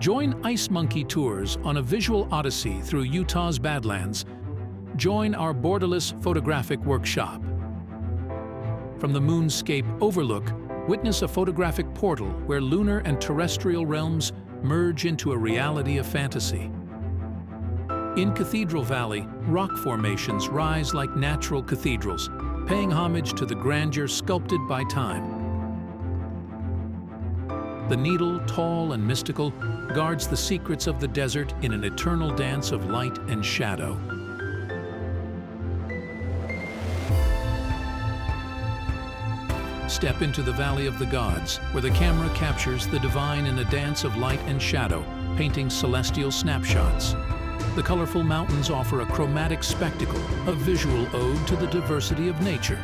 Join Ice Monkey Tours on a visual odyssey through Utah's Badlands. Join our borderless photographic workshop. From the moonscape overlook, witness a photographic portal where lunar and terrestrial realms merge into a reality of fantasy. In Cathedral Valley, rock formations rise like natural cathedrals, paying homage to the grandeur sculpted by time. The needle, tall and mystical, guards the secrets of the desert in an eternal dance of light and shadow. Step into the Valley of the Gods, where the camera captures the divine in a dance of light and shadow, painting celestial snapshots. The colorful mountains offer a chromatic spectacle, a visual ode to the diversity of nature.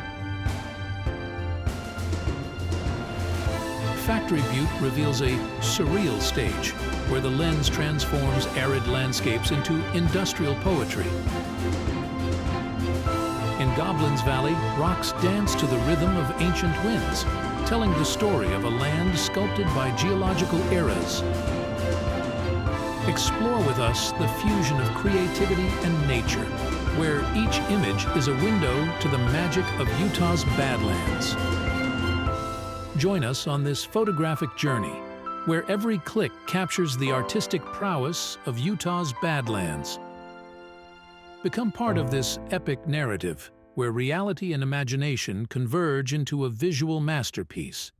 Factory Butte reveals a surreal stage, where the lens transforms arid landscapes into industrial poetry. In Goblin's Valley, rocks dance to the rhythm of ancient winds, telling the story of a land sculpted by geological eras. Explore with us the fusion of creativity and nature, where each image is a window to the magic of Utah's Badlands. Join us on this photographic journey, where every click captures the artistic prowess of Utah's Badlands. Become part of this epic narrative, where reality and imagination converge into a visual masterpiece.